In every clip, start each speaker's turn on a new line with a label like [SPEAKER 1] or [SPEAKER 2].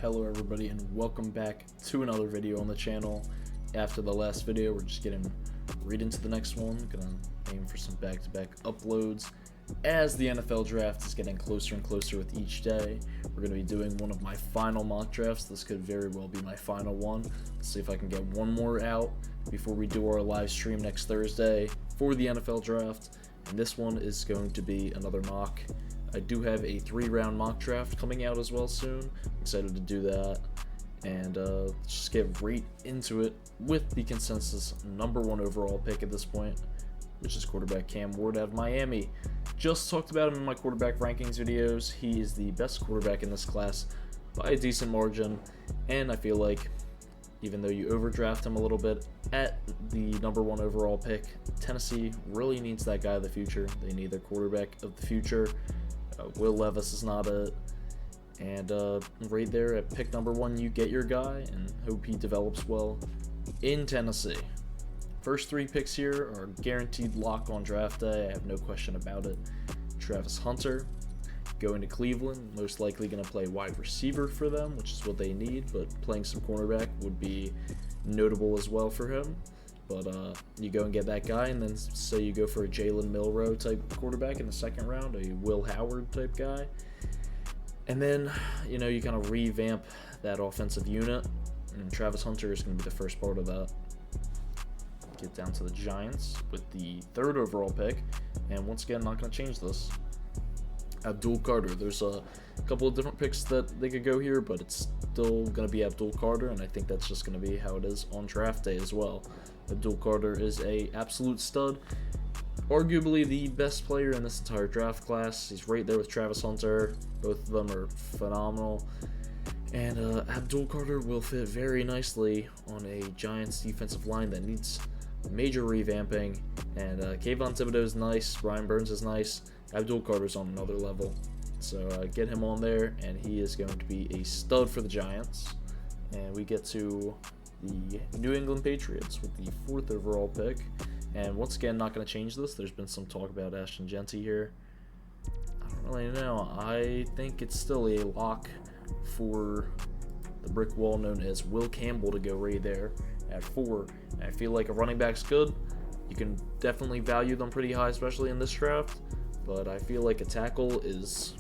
[SPEAKER 1] Hello everybody and welcome back to another video on the channel. After the last video, we're just getting right into the next one. Gonna aim for some back-to-back uploads as the NFL draft is getting closer and closer with each day. We're gonna be doing one of my final mock drafts. This could very well be my final one. Let's see if I can get one more out before we do our live stream next Thursday for the NFL draft. And this one is going to be another mock. I do have a 3-round mock draft coming out as well soon. I'm excited to do that. And just get right into it with the consensus #1 overall pick at this point, which is quarterback Cam Ward out of Miami. Just talked about him in my quarterback rankings videos. He is the best quarterback in this class by a decent margin. And I feel like even though you overdraft him a little bit at the #1 overall pick, Tennessee really needs that guy of the future. They need their quarterback of the future. Will Levis is not it. And right there at pick #1, you get your guy and hope he develops well in Tennessee. First 3 picks here are guaranteed lock on draft day. I have no question about it. Travis Hunter going to Cleveland, most likely going to play wide receiver for them, which is what they need, but playing some cornerback would be notable as well for him. But you go and get that guy, and then say you go for a Jalen Milroe type quarterback in the 2nd round, a Will Howard type guy. And then, you know, you kind of revamp that offensive unit, and Travis Hunter is going to be the first part of that. Get down to the Giants with the 3rd overall pick, and once again, not going to change this. Abdul Carter. There's a couple of different picks that they could go here, but it's still going to be Abdul Carter, and I think that's just going to be how it is on draft day as well. Abdul Carter is a absolute stud, arguably the best player in this entire draft class. He's right there with Travis Hunter. Both of them are phenomenal, and Abdul Carter will fit very nicely on a Giants defensive line that needs major revamping. And Kayvon Thibodeau is nice, Brian Burns is nice, Abdul Carter's on another level. So get him on there, and he is going to be a stud for the Giants. And we get to the New England Patriots with the 4th overall pick. And once again, not going to change this. There's been some talk about Ashton Jeanty here. I don't really know. I think it's still a lock for the brick wall known as Will Campbell to go right there at 4. And I feel like a running back's good. You can definitely value them pretty high, especially in this draft. But I feel like a tackle is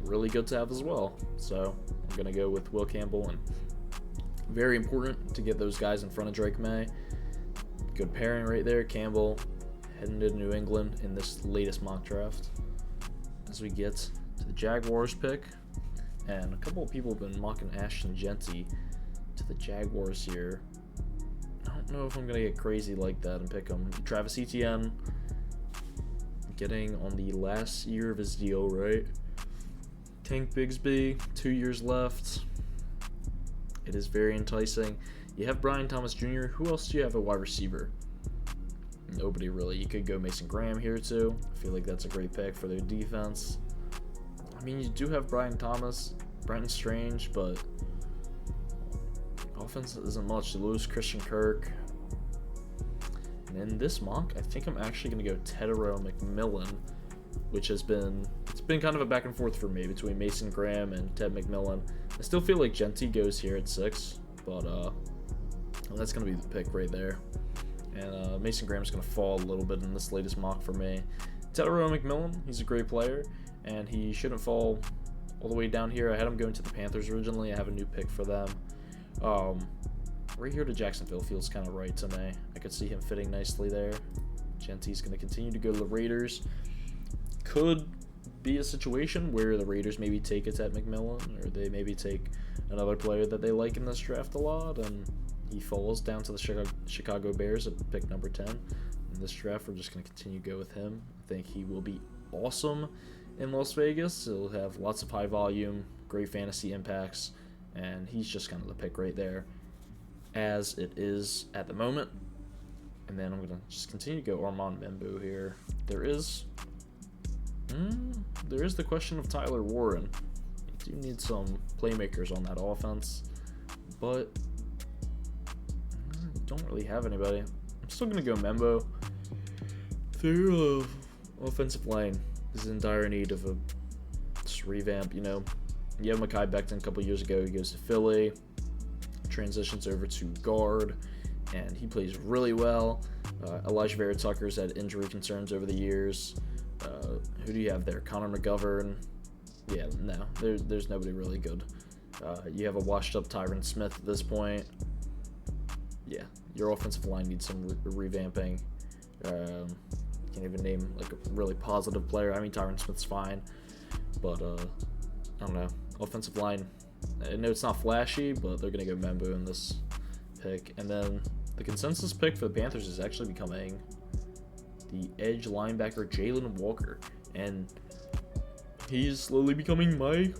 [SPEAKER 1] really good to have as well. So I'm going to go with Will Campbell, and very important to get those guys in front of Drake May. Good pairing right there. Campbell heading to New England in this latest mock draft. As we get to the Jaguars pick, and a couple of people have been mocking Ashton Jeanty to the Jaguars here. I don't know if I'm going to get crazy like that and pick him. Travis Etienne getting on the last year of his deal, right? Tank Bigsby, 2 years left. It is very enticing. You have Brian Thomas Jr. Who else do you have at wide receiver? Nobody really. You could go Mason Graham here too. I feel like that's a great pick for their defense. I mean, you do have Brian Thomas, Brenton Strange, but offense isn't much. You lose Christian Kirk. And in this mock, I think I'm actually going to go Tedero McMillan, which it's been kind of a back and forth for me between Mason Graham and Ted McMillan. I still feel like Jeanty goes here at 6, but that's going to be the pick right there. And Mason Graham's going to fall a little bit in this latest mock for me. Tedero McMillan, he's a great player, and he shouldn't fall all the way down here. I had him going to the Panthers originally. I have a new pick for them. Right here to Jacksonville feels kind of right to me. I could see him fitting nicely there. Jeanty's going to continue to go to the Raiders. Could be a situation where the Raiders maybe take a Ted McMillan, or they maybe take another player that they like in this draft a lot, and he falls down to the Chicago Bears at pick #10. In this draft, we're just going to continue to go with him. I think he will be awesome in Las Vegas. He'll have lots of high volume, great fantasy impacts, and he's just kind of the pick right there as it is at the moment. And then I'm going to just continue to go Armand Membo here. There is the question of Tyler Warren. You do need some playmakers on that offense, but I don't really have anybody. I'm still going to go Membo. Their offensive line is in dire need of a revamp, you know. You have Mekhi Becton a couple years ago. He goes to Philly, transitions over to guard, and he plays really well. Elijah Vera Tucker's had injury concerns over the years. Who do you have there? Connor McGovern. Yeah, no, there's nobody really good. You have a washed-up Tyron Smith at this point. Yeah, your offensive line needs some revamping. Can't even name like a really positive player. I mean, Tyron Smith's fine, but I don't know. Offensive line, I know it's not flashy, but they're gonna go Membu in this pick. And then the consensus pick for the Panthers is actually becoming the edge linebacker Jalon Walker, and he's slowly becoming my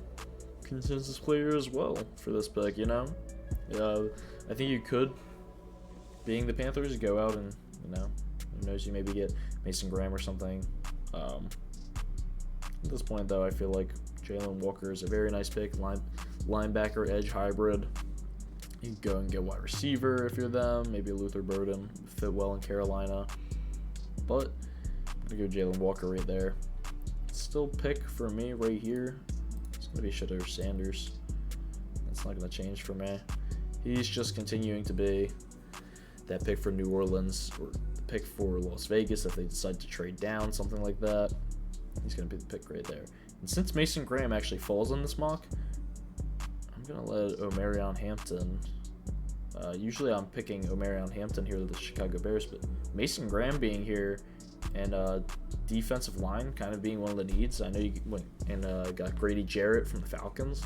[SPEAKER 1] consensus player as well for this pick. You know, I think you could, being the Panthers, go out and, you know, who knows, you maybe get Mason Graham or something. At this point, though, I feel like Jalon Walker is a very nice pick, linebacker edge hybrid. You can go and get wide receiver if you're them. Maybe Luther Burden fit well in Carolina, but I'm gonna go Jalon Walker right there. Still pick for me right here. It's gonna be Shedeur Sanders. That's not gonna change for me. He's just continuing to be that pick for New Orleans, or the pick for Las Vegas if they decide to trade down, something like that. He's gonna be the pick right there. And since Mason Graham actually falls in this mock, I'm gonna let Omarion Hampton. Usually I'm picking Omarion Hampton here with the Chicago Bears, but Mason Graham being here and defensive line kind of being one of the needs. I know you went and got Grady Jarrett from the Falcons,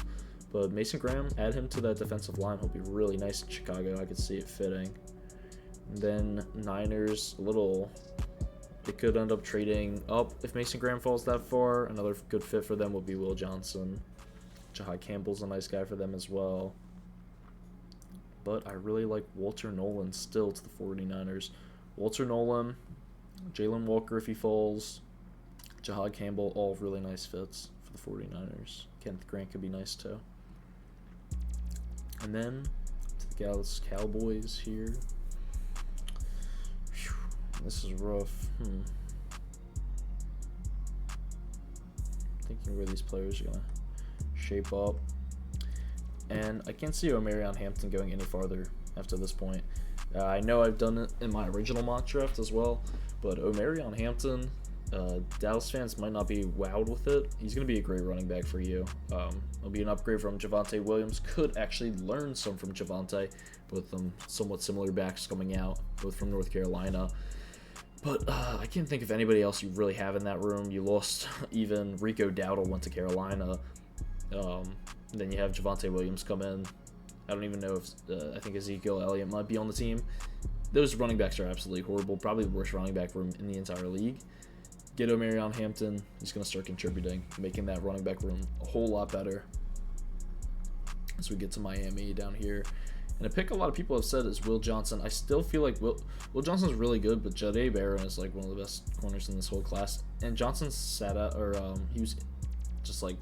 [SPEAKER 1] but Mason Graham, add him to that defensive line. He'll be really nice in Chicago. I could see it fitting. And then Niners, they could end up trading up if Mason Graham falls that far. Another good fit for them would be Will Johnson. Jihaad Campbell's a nice guy for them as well. But I really like Walter Nolan still to the 49ers. Walter Nolan, Jalon Walker if he falls, Jihaad Campbell, all really nice fits for the 49ers. Kenneth Grant could be nice too. And then to the Dallas Cowboys here. Whew, this is rough. Thinking where these players are going to shape up. And I can't see Omarion Hampton going any farther after this point. I know I've done it in my original mock draft as well, but Omarion Hampton, Dallas fans might not be wowed with it. He's going to be a great running back for you. It'll be an upgrade from Javonte Williams. Could actually learn some from Javonte, both them somewhat similar backs coming out, both from North Carolina. But I can't think of anybody else you really have in that room. You lost even Rico Dowdle went to Carolina. Then you have Javonte Williams come in. I don't even know if I think Ezekiel Elliott might be on the team. Those running backs are absolutely horrible. Probably the worst running back room in the entire league. Get Omarion Hampton. He's going to start contributing, making that running back room a whole lot better. As we get to Miami down here. And a pick a lot of people have said is Will Johnson. I still feel like Will Johnson's really good, but Jahdae Barron is like one of the best corners in this whole class. And Johnson sat out, or he was just like,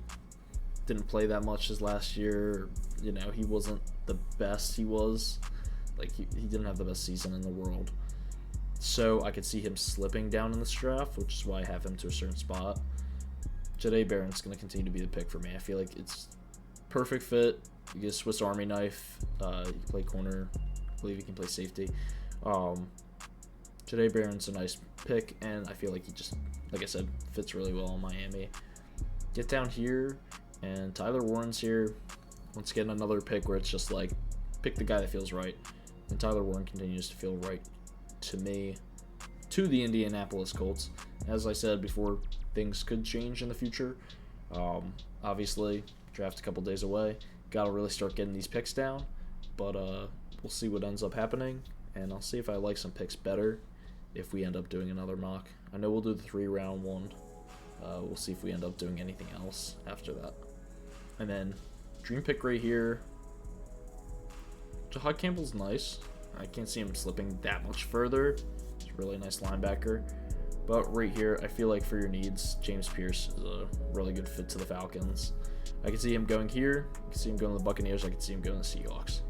[SPEAKER 1] didn't play that much his last year. You know, he wasn't the best he was. Like, he didn't have the best season in the world. So I could see him slipping down in this draft, which is why I have him to a certain spot. Jahdae Barron's going to continue to be the pick for me. I feel like it's perfect fit. You get a Swiss Army knife. You can play corner. I believe he can play safety. Jahdae Barron's a nice pick, and I feel like he just, like I said, fits really well in Miami. Get down here, and Tyler Warren's here. Once again, another pick where it's just like, pick the guy that feels right. And Tyler Warren continues to feel right to me, to the Indianapolis Colts. As I said before, things could change in the future. Obviously, draft a couple days away. Got to really start getting these picks down. But we'll see what ends up happening. And I'll see if I like some picks better if we end up doing another mock. I know we'll do the 3-round one. We'll see if we end up doing anything else after that. And then dream pick right here. Jihaad Campbell's nice. I can't see him slipping that much further. He's a really nice linebacker. But right here, I feel like for your needs, James Pierce is a really good fit to the Falcons. I can see him going here. I can see him going to the Buccaneers. I can see him going to the Seahawks.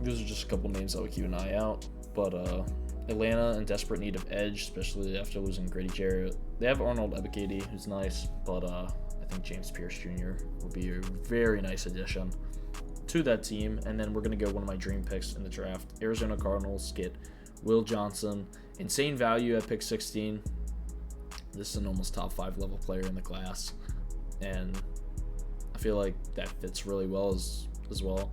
[SPEAKER 1] Those are just a couple names I would keep an eye out. But Atlanta in desperate need of edge, especially after losing Grady Jarrett. They have Arnold Ebiketie, who's nice, but I think James Pierce Jr. will be a very nice addition to that team. And then we're going to go one of my dream picks in the draft. Arizona Cardinals get Will Johnson. Insane value at pick 16. This is an almost top 5 level player in the class. And I feel like that fits really well as well.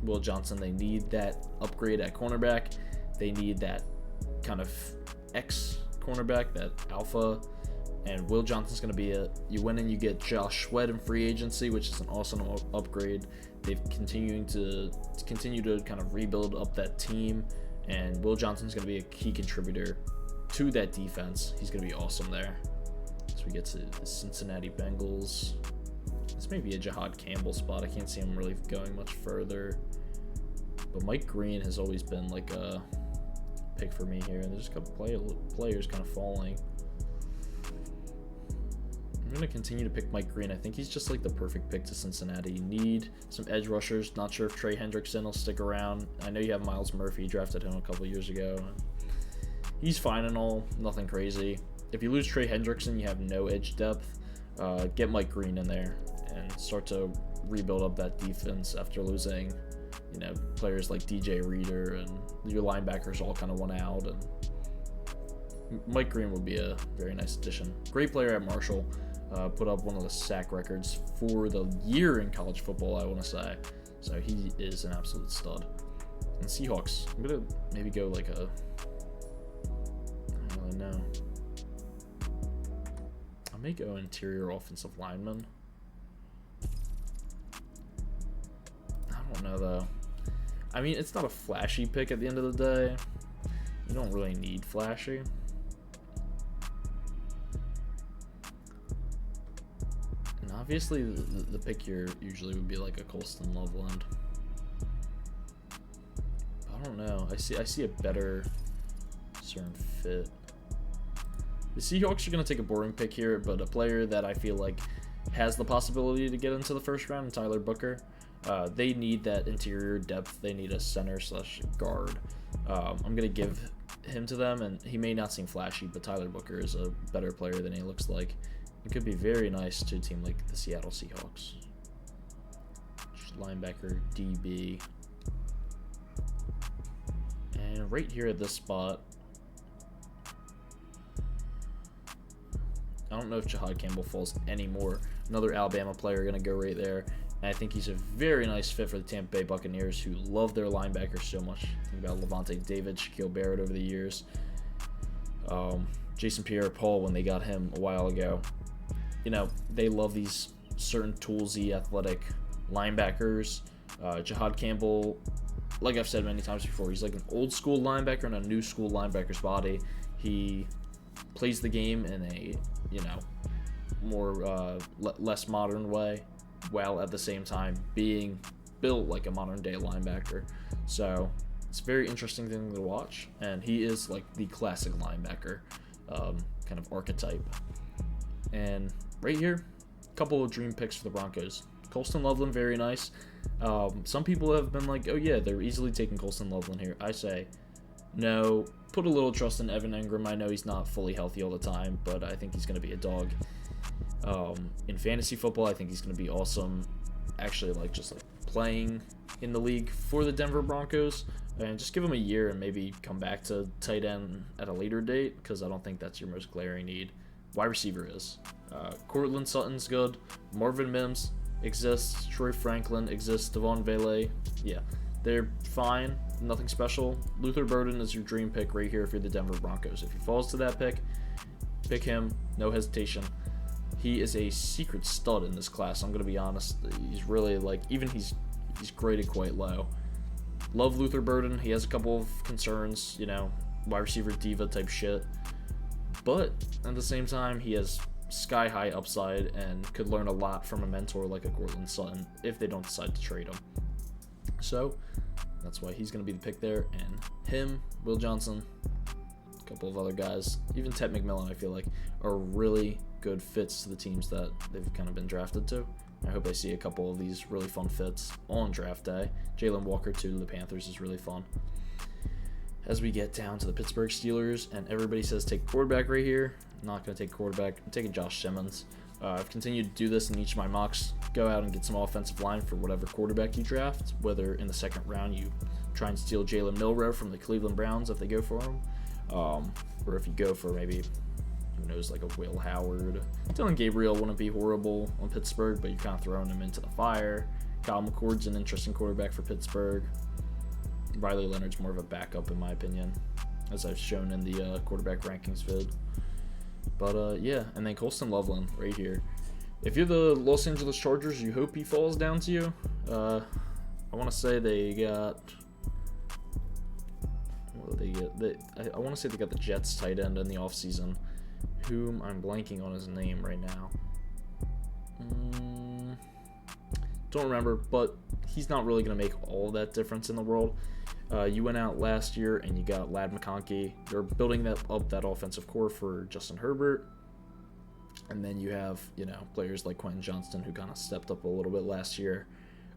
[SPEAKER 1] Will Johnson, they need that upgrade at cornerback. They need that kind of X cornerback, that alpha. And Will Johnson's going to be you went and you get Josh Sweat in free agency, which is an awesome upgrade. They've continue to kind of rebuild up that team. And Will Johnson's going to be a key contributor to that defense. He's going to be awesome there. So we get to the Cincinnati Bengals. This may be a Jihaad Campbell spot. I can't see him really going much further. But Mike Green has always been like a pick for me here. And there's a couple players kind of falling. I'm going to continue to pick Mike Green. I think he's just like the perfect pick to Cincinnati. You need some edge rushers. Not sure if Trey Hendrickson will stick around. I know you have Miles Murphy. You drafted him a couple years ago. He's fine and all. Nothing crazy. If you lose Trey Hendrickson, you have no edge depth. Get Mike Green in there and start to rebuild up that defense after losing, players like DJ Reader, and your linebackers all kind of went out. And Mike Green will be a very nice addition. Great player at Marshall. Put up one of the sack records for the year in college football, I want to say. So he is an absolute stud. And Seahawks, I'm going to maybe go like I don't really know. I may go interior offensive lineman. I don't know, though. I mean, it's not a flashy pick at the end of the day. You don't really need flashy. Obviously, the pick here usually would be like a Colston Loveland. I don't know. I see a better certain fit. The Seahawks are going to take a boring pick here, but a player that I feel like has the possibility to get into the first round, Tyler Booker. They need that interior depth. They need a center/guard. I'm going to give him to them, and he may not seem flashy, but Tyler Booker is a better player than he looks like. It could be very nice to a team like the Seattle Seahawks. Linebacker, DB. And right here at this spot, I don't know if Jihaad Campbell falls anymore. Another Alabama player going to go right there. And I think he's a very nice fit for the Tampa Bay Buccaneers, who love their linebackers so much. Think about Levante David, Shaquille Barrett over the years. Jason Pierre-Paul when they got him a while ago. They love these certain toolsy, athletic linebackers. Jihaad Campbell, like I've said many times before, he's like an old school linebacker in a new school linebacker's body. He plays the game in a, more less modern way, while at the same time being built like a modern day linebacker. So it's a very interesting thing to watch, and he is like the classic linebacker kind of archetype. And right here, a couple of dream picks for the Broncos. Colston Loveland, very nice. Some people have been like, oh yeah, they're easily taking Colston Loveland here. I say, no, put a little trust in Evan Engram. I know he's not fully healthy all the time, but I think he's going to be a dog. In fantasy football, I think he's going to be awesome. Actually, just playing in the league for the Denver Broncos. And just give him a year and maybe come back to tight end at a later date, because I don't think that's your most glaring need. Wide receiver is. Cortland Sutton's good. Marvin Mims exists. Troy Franklin exists. Devon Vele. Yeah, they're fine. Nothing special. Luther Burden is your dream pick right here if you're the Denver Broncos. If he falls to that pick him. No hesitation. He is a secret stud in this class. I'm going to be honest. He's really he's graded quite low. Love Luther Burden. He has a couple of concerns, wide receiver diva type shit. But at the same time, he has sky-high upside and could learn a lot from a mentor like a Cortland Sutton if they don't decide to trade him. So that's why he's going to be the pick there. And him, Will Johnson, a couple of other guys, even Ted McMillan, I feel like, are really good fits to the teams that they've kind of been drafted to. I hope I see a couple of these really fun fits on draft day. Jalen Walker to the Panthers is really fun. As we get down to the Pittsburgh Steelers, and everybody says take quarterback right here. I'm not going to take quarterback. I'm taking Josh Simmons. I've continued to do this in each of my mocks. Go out and get some offensive line for whatever quarterback you draft, whether in the second round you try and steal Jalen Milroe from the Cleveland Browns if they go for him, or if you go for maybe, who knows, like a Will Howard. Dylan Gabriel wouldn't be horrible on Pittsburgh, but you're kind of throwing him into the fire. Kyle McCord's an interesting quarterback for Pittsburgh. Riley Leonard's more of a backup in my opinion, as I've shown in the quarterback rankings vid. But yeah, and then Colston Loveland right here. If you're the Los Angeles Chargers, you hope he falls down to you. I want to say they got. What did they get? I want to say they got the Jets tight end in the offseason, whom I'm blanking on his name right now. Don't remember, but he's not really going to make all that difference in the world. You went out last year and you got Ladd McConkey. You're building that offensive core for Justin Herbert. And then you have, players like Quentin Johnston who kind of stepped up a little bit last year.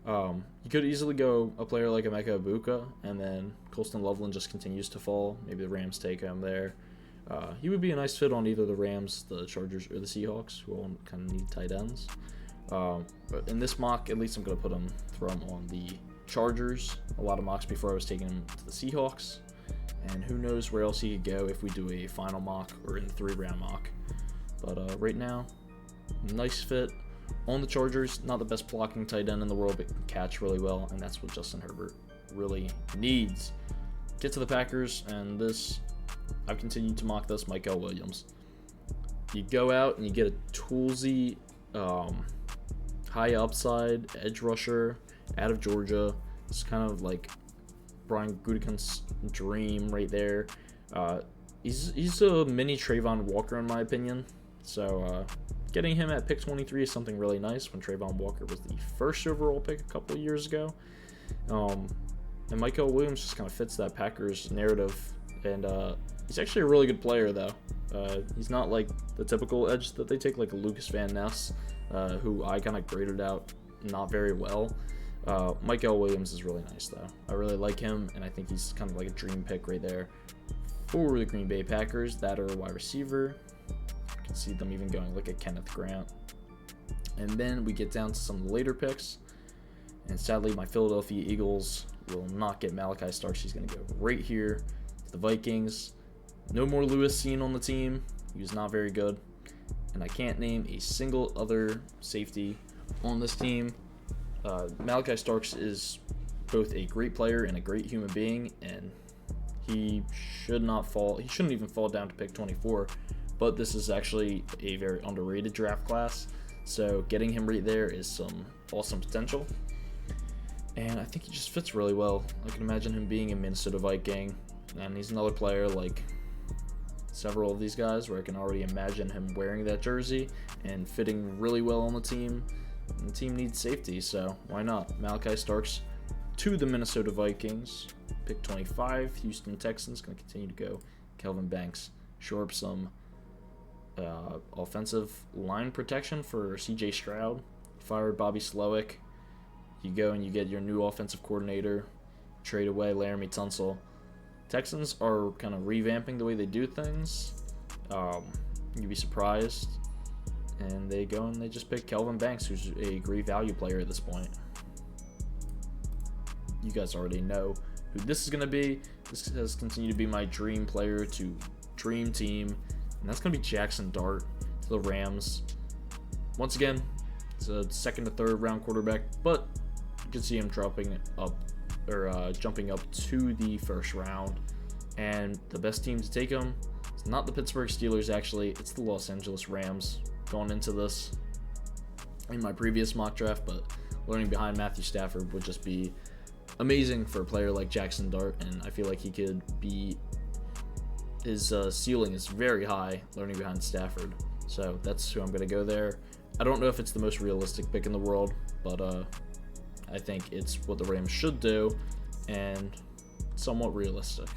[SPEAKER 1] You could easily go a player like Emeka Egbuka, and then Colston Loveland just continues to fall. Maybe the Rams take him there. He would be a nice fit on either the Rams, the Chargers, or the Seahawks, who all kind of need tight ends. But in this mock, at least I'm going to throw him on the Chargers. A lot of mocks before I was taking him to the Seahawks. And who knows where else he could go if we do a final mock or in the 3-round mock. But right now, nice fit on the Chargers. Not the best blocking tight end in the world, but can catch really well, and that's what Justin Herbert really needs. Get to the Packers, and this, I've continued to mock this, Michael Williams. You go out and you get a toolsy, high upside edge rusher out of Georgia. It's kind of like Brian Gutekunst's dream right there. He's a mini Trayvon Walker in my opinion. So getting him at pick 23 is something really nice when Trayvon Walker was the first overall pick a couple of years ago. And Michael Williams just kind of fits that Packers narrative. And he's actually a really good player, though. He's not like the typical edge that they take, like Lucas Van Ness, who I kind of graded out not very well. Michael Williams is really nice, though. I really like him, and I think he's kind of like a dream pick right there for the Green Bay Packers. That or a wide receiver. You can see them even going like a Kenneth Grant. And then we get down to some later picks. And sadly, my Philadelphia Eagles will not get Malachi Starks. He's going to go right here to the Vikings. No more Lewis Cine on the team. He was not very good. And I can't name a single other safety on this team. Malachi Starks is both a great player and a great human being, and he should not fall. He shouldn't even fall down to pick 24. But this is actually a very underrated draft class, so getting him right there is some awesome potential. And I think he just fits really well. I can imagine him being a Minnesota Viking, and he's another player like several of these guys where I can already imagine him wearing that jersey and fitting really well on the team. And the team needs safety, so why not? Malachi Starks to the Minnesota Vikings. Pick 25, Houston Texans, going to continue to go Kelvin Banks. Shore up some offensive line protection for CJ Stroud. Fired Bobby Slowick. You go and you get your new offensive coordinator. Trade away Laramie Tunsil. Texans are kind of revamping the way they do things. You'd be surprised. And they go and they just pick Kelvin Banks, who's a great value player at this point. You guys already know who this is going to be. This has continued to be my dream player to dream team. And that's going to be Jackson Dart to the Rams. Once again, it's a second to third round quarterback, but you can see him jumping up to the first round. And the best team to take him is not the Pittsburgh Steelers, actually. It's the Los Angeles Rams. Going into this in my previous mock draft, but learning behind Matthew Stafford would just be amazing for a player like Jackson Dart, and I feel like he could be, his ceiling is very high learning behind Stafford, so that's who I'm going to go there. I don't know if it's the most realistic pick in the world, but I think it's what the Rams should do and somewhat realistic.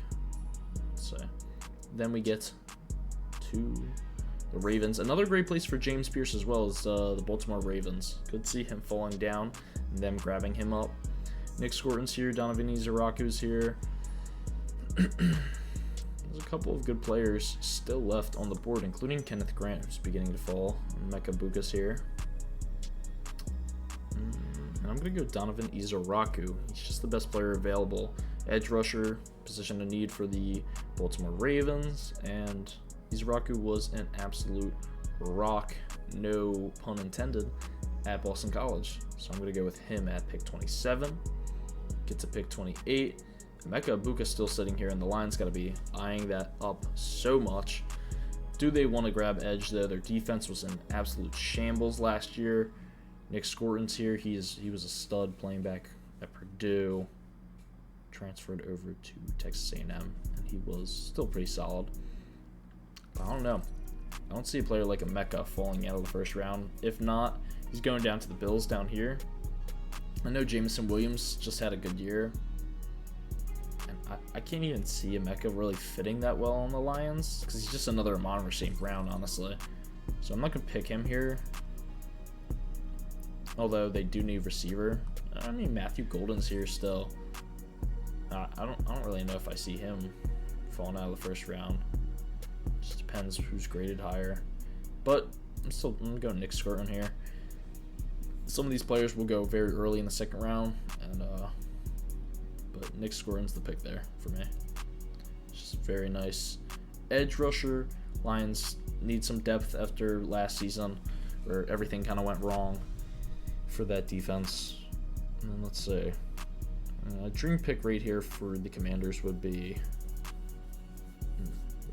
[SPEAKER 1] So then we get to the Ravens. Another great place for James Pierce as well is the Baltimore Ravens. Could see him falling down and them grabbing him up. Nick Scorton's here. Donovan Izaraku's here. There's a couple of good players still left on the board, including Kenneth Grant, who's beginning to fall. Mecca Buka's here. And I'm going to go Donovan Izaraku. He's just the best player available. Edge rusher, position of need for the Baltimore Ravens. And Izaraku was an absolute rock, no pun intended, at Boston College. So I'm going to go with him at pick 27. Get to pick 28. Mecca Buka still sitting here, and the line's got to be eyeing that up so much. Do they want to grab edge, though? Their defense was in absolute shambles last year. Nick Scorton's here. He was a stud playing back at Purdue. Transferred over to Texas A&M, and he was still pretty solid. But I don't know. I don't see a player like a Mecca falling out of the first round. If not, he's going down to the Bills down here. I know Jameson Williams just had a good year. And I can't even see a Mecca really fitting that well on the Lions, because he's just another Amon-Ra St. Brown, honestly. So I'm not going to pick him here. Although they do need receiver. I mean, Matthew Golden's here still. I don't really know if I see him falling out of the first round. Just depends who's graded higher. But I'm going to go Nick Scorton here. Some of these players will go very early in the second round, and but Nick Scorton's the pick there for me. Just very nice edge rusher. Lions need some depth after last season, where everything kind of went wrong for that defense. And then let's see. A dream pick right here for the Commanders would be,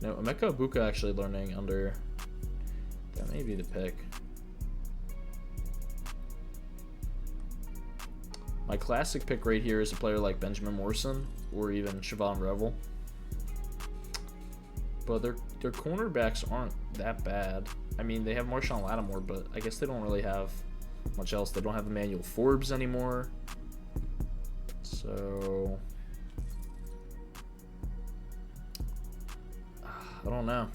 [SPEAKER 1] Emeka Egbuka actually learning under. That may be the pick. My classic pick right here is a player like Benjamin Morrison or even Siobhan Revel. But their cornerbacks aren't that bad. I mean, they have Marshawn Lattimore, but I guess they don't really have much else. They don't have Emmanuel Forbes anymore. So I don't know.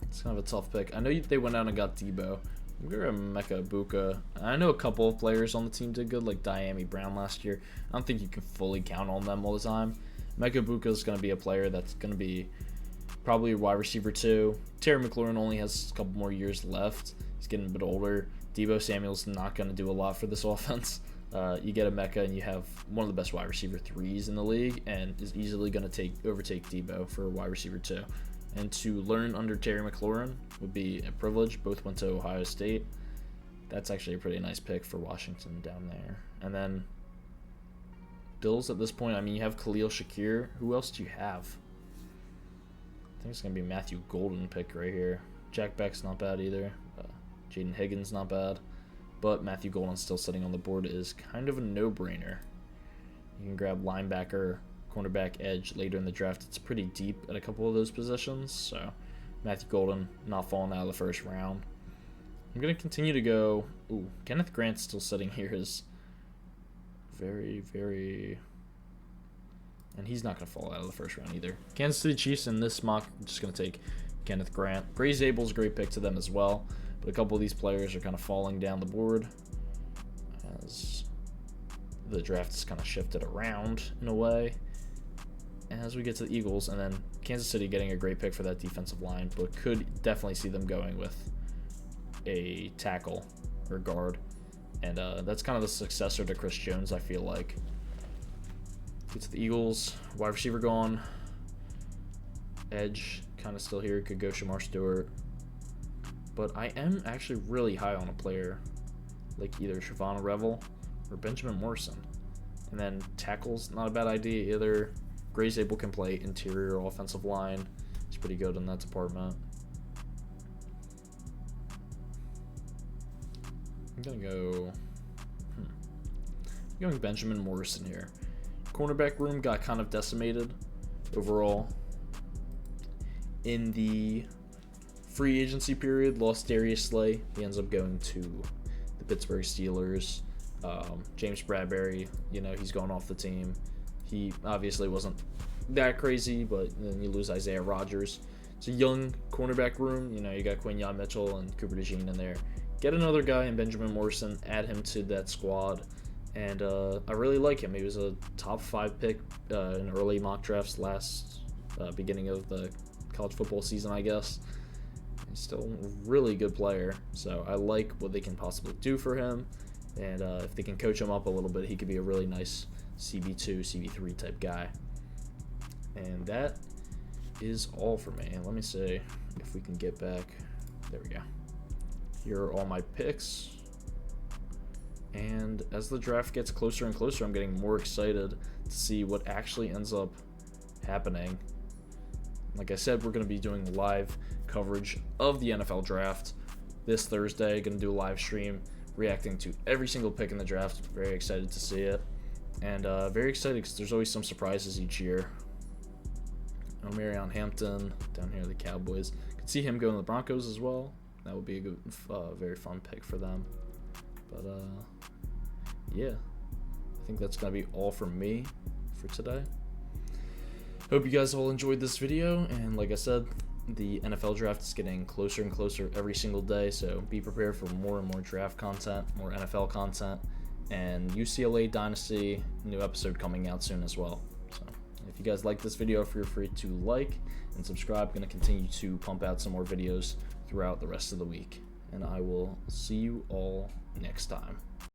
[SPEAKER 1] It's kind of a tough pick. I know they went out and got Debo. I'm going to Emeka Egbuka. I know a couple of players on the team did good, like Diami Brown last year. I don't think you can fully count on them all the time. Emeka Egbuka is going to be a player that's going to be probably a wide receiver too. Terry McLaurin only has a couple more years left. He's getting a bit older. Debo Samuel's not going to do a lot for this offense. You get Emeka and you have one of the best wide receiver threes in the league, and is easily going to overtake Debo for a wide receiver too. And to learn under Terry McLaurin would be a privilege. Both went to Ohio State. That's actually a pretty nice pick for Washington down there. And then Bills at this point, I mean, you have Khalil Shakir. Who else do you have? I think it's going to be Matthew Golden pick right here. Jack Beck's not bad either. Jaden Higgins not bad. But Matthew Golden still sitting on the board is kind of a no-brainer. You can grab linebacker, cornerback, edge later in the draft. It's pretty deep at a couple of those positions. So Matthew Golden not falling out of the first round. I'm going to continue to go. Ooh, Kenneth Grant still sitting here is very, very... And he's not going to fall out of the first round either. Kansas City Chiefs in this mock, I'm just going to take Kenneth Grant. Gray Zabel's a great pick to them as well. But a couple of these players are kind of falling down the board as the draft is kind of shifted around in a way. As we get to the Eagles, and then Kansas City getting a great pick for that defensive line, but could definitely see them going with a tackle or guard. And that's kind of the successor to Chris Jones, I feel like. Get to the Eagles, wide receiver gone. Edge kind of still here, could go Shamar Stewart. But I am actually really high on a player like either Siobhan Revel or Benjamin Morrison. And then tackle's not a bad idea either. Gray Zabel can play interior offensive line. He's pretty good in that department. I'm going to go... I'm going Benjamin Morrison here. Cornerback room got kind of decimated overall. In the free agency period, lost Darius Slay. He ends up going to the Pittsburgh Steelers. James Bradbury, he's going off the team. He obviously wasn't that crazy, but then you lose Isaiah Rodgers. It's a young cornerback room. You got Quinyon Mitchell and Cooper DeJean in there. Get another guy in Benjamin Morrison, add him to that squad, and I really like him. He was a top 5 pick in early mock drafts last beginning of the college football season, I guess. He's still a really good player, so I like what they can possibly do for him. And if they can coach him up a little bit, he could be a really nice CB2, CB3 type guy. And that is all for me. Let me see if we can get back. There we go. Here are all my picks. And as the draft gets closer and closer, I'm getting more excited to see what actually ends up happening. Like I said, we're going to be doing live coverage of the NFL draft this Thursday. Going to do a live stream reacting to every single pick in the draft. Very excited to see it. And very excited because there's always some surprises each year. Marion Hampton down here, the Cowboys. Could see him going to the Broncos as well. That would be a good, very fun pick for them. But yeah, I think that's gonna be all from me for today. Hope you guys all enjoyed this video, and like I said, the NFL draft is getting closer and closer every single day, so be prepared for more and more draft content, more NFL content, and UCLA Dynasty new episode coming out soon as well. So if you guys like this video, feel free to like and subscribe. I'm going to continue to pump out some more videos throughout the rest of the week, and I will see you all next time.